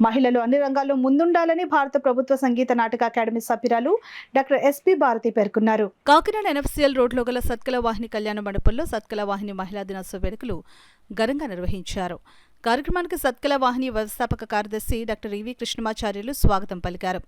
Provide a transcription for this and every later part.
మహిళలు అన్ని రంగాల్లో ముందుండాలని భారత ప్రభుత్వ సంగీత నాటక అకాడమీ సభ్యురాలు డాక్టర్ ఎస్పి భారతి పేర్కొన్నారు. కాకినాడ ఎన్ఎఫ్సిఎల్ రోడ్లో గల సత్కల వాహిని కళ్యాణ మండపంలో సత్కల వాహిని మహిళా దినోత్సవ వేడుకలు ఘనంగా నిర్వహించారు. కార్యక్రమానికి సత్కల వాహిని వ్యవస్థాపక కార్యదర్శి డాక్టర్ ఈవి కృష్ణమాచార్యులు స్వాగతం పలికారు.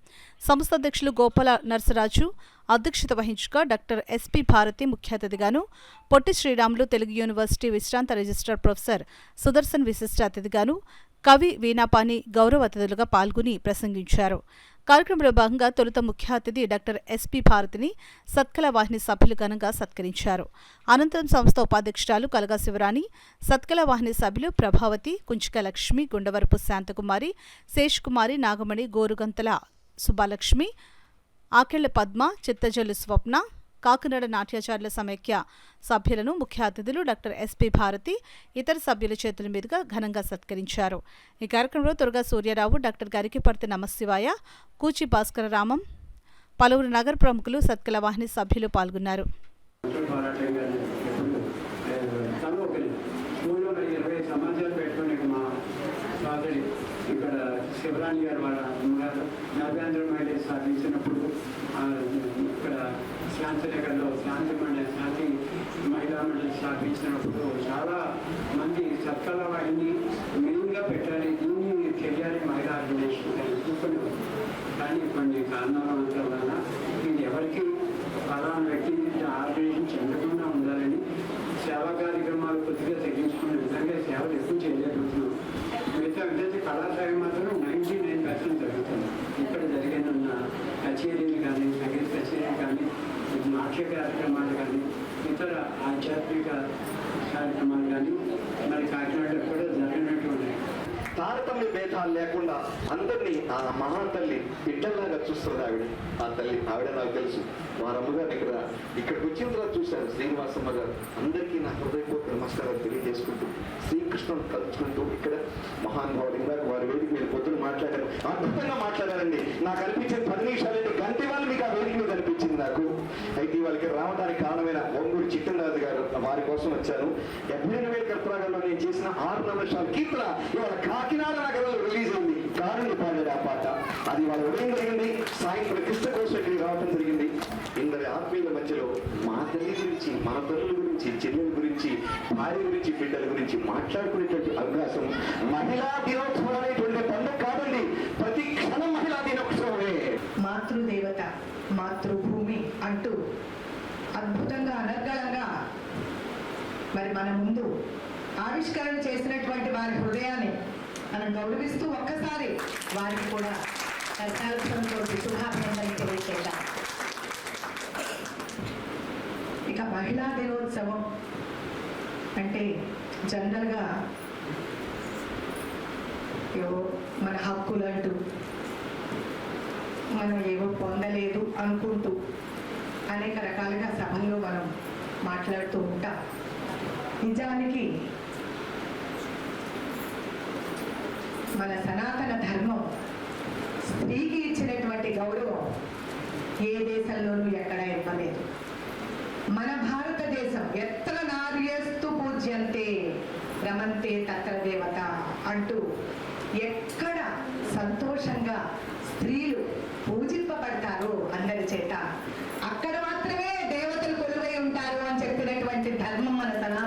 సంస్థ అధ్యక్షులు గోపాల నర్సరాజు అధ్యక్షత వహించగా డాక్టర్ ఎస్పి భారతి ముఖ్య అతిథిగాను, పొట్టి శ్రీరాములు తెలుగు యూనివర్సిటీ విశ్రాంత రిజిస్ట్రార్ ప్రొఫెసర్ సుదర్శన్ విశిష్ట అతిథిగాను, కవి వీణాపాని గౌరవ అతిథులుగా పాల్గొని ప్రసంగించారు. కార్యక్రమంలో భాగంగా తొలుత ముఖ్య అతిథి డాక్టర్ ఎస్పి భారతిని సత్కల వాహిని సభ్యులు ఘనంగా సత్కరించారు. అనంతరం సంస్థ ఉపాధ్యక్షురాలు కలగా శివరాణి, సత్కల వాహిని సభ్యులు ప్రభావతి, కుంచిక లక్ష్మి, గుండవరపు శాంతకుమారి, శేష్కుమారి, నాగమణి, గోరుగంతల సుబ్బాలక్ష్మి, ఆకెళ్ల పద్మ, చిత్తజల్లు స్వప్న, కాకినాడ నాట్యాచార్యుల సమైక్య సభ్యులను ముఖ్య అతిథులు డాక్టర్ ఎస్పి భారతి ఇతర సభ్యుల చేతుల మీదుగా ఘనంగా సత్కరించారు. ఈ కార్యక్రమంలో తురగా సూర్యారావు, డాక్టర్ గరికిపర్తి నమశివాయ, కూచి భాస్కరరామం, పలువురు నగర ప్రముఖులు సత్కల వాహిని సభ్యులు పాల్గొన్నారు. ఇక్కడ శివరాణి గారు వాళ్ళ నవ్యాంధ్ర మహిళ స్థాపించినప్పుడు ఇక్కడ శాంతినగర్లో శాంతి మహిళా మండలి స్థాపించినప్పుడు చాలా మంది సత్కల వాహిని మెయిన్గా పెట్టాలి, దీన్ని చెయ్యాలి మహిళా ఆర్గనైజేషన్ అనుకుని, కానీ కొన్ని కారణాల వల్ల ఇది ఎవరికి ఫలానా వ్యక్తి ఆర్గనైజేషన్ చెందకుండా ఉండాలని సేవా కార్యక్రమాలు కొద్దిగా తగ్గించుకుని విధంగా సేవలు ఎక్కువ చేయలేకపోతున్నాం. మిగతా విద్యార్థి కళాశాల మాత్రం 99% జరుగుతుంది. ఇక్కడ జరిగిన కచేరీలు కానీ, సంగీత కచేరీలు కానీ, నాట్య కార్యక్రమాలు కానీ, ఇతర ఆధ్యాత్మిక కార్యక్రమాలు కానీ మరి కాకినాడలో కూడా జరిగినట్టు ఉన్నాయి. తారతమ్య భేదాలు లేకుండా అందరినీ ఆ మహాతల్లి బిడ్డల్లాగా చూస్తుంది ఆవిడ. ఆ తల్లి ఆవిడ నాకు తెలుసు. వారమ్మగారు ఇక్కడికి వచ్చిన తర్వాత చూశారు శ్రీనివాసమ్మ గారు. అందరికీ నా హృదయపూర్వక నమస్కారాలు తెలియజేసుకుంటూ శ్రీకృష్ణుని కలుసుకుంటూ ఇక్కడ మహానుభావులు ఇందాక వారి వేదిక మీద పొద్దున మాట్లాడారు, అద్భుతంగా మాట్లాడారండి. నాకు అనిపించిన 10 నిమిషాలంటే గంట వాళ్ళు మీకు ఆ వేదిక మీద అనిపించింది నాకు. అయితే వాళ్ళకి రావడానికి కారణమైన ఒంగూరు చిట్టరాజు గారు, వారి కోసం వచ్చాను. 72 కర్తరాగాల్లో నేను చేసిన 6 నిమిషాల కీర్తన ఇవాళ కాకినాడ నగరంలో రిలీజ్ అయింది. కారుణ్ణి పాడాడు ఆ పాట. అది వాళ్ళ ఉదయం జరిగింది. సాయంత్రం కృష్ణ కోసం ఇక్కడికి రావడం జరిగింది. ఇందరి ఆత్మీయుల మధ్యలో మా తల్లి గురించి, మన తల్లుల గురించి, చెల్లెల గురించి, భార్య గురించి, బిడ్డల గురించి మాట్లాడుకునేటువంటి అవకాశం మహిళా దినోత్సవం అనేటువంటి పండుగ కాదండి. ప్రతి క్షణం మహిళా దినోత్సవమే. మాతృదేవత, మాతృభూమి అంటూ అద్భుతంగా అనర్గళంగా మరి మన ముందు ఆవిష్కరణ చేసినటువంటి వారి హృదయాన్ని మనం గౌరవిస్తూ ఒక్కసారి వారికి కూడా శుభాభినందనలు తెలియజేద్దాం. ఇక మహిళా దినోత్సవం అంటే జనరల్గా ఏవో మన హక్కులు అంటూ మనం ఏవో పొందలేదు అనుకుంటూ అనేక రకాలుగా సభల్లో మనం మాట్లాడుతూ ఉంటాం. నిజానికి మన సనాతన ధర్మం స్త్రీకి ఇచ్చినటువంటి గౌరవం ఏ దేశంలోనూ ఎక్కడా ఇవ్వలేదు. మన భారతదేశం ఎత్ర నార్యస్తు పూజ్యంతే రమంతే తత్ర దేవత అంటూ ఎక్కడ సంతోషంగా స్త్రీలు పూజింపబడతారో అందరి చేత అక్కడ మాత్రమే దేవతలు కొలువై ఉంటారు అని చెప్పినటువంటి ధర్మం మన సనాతన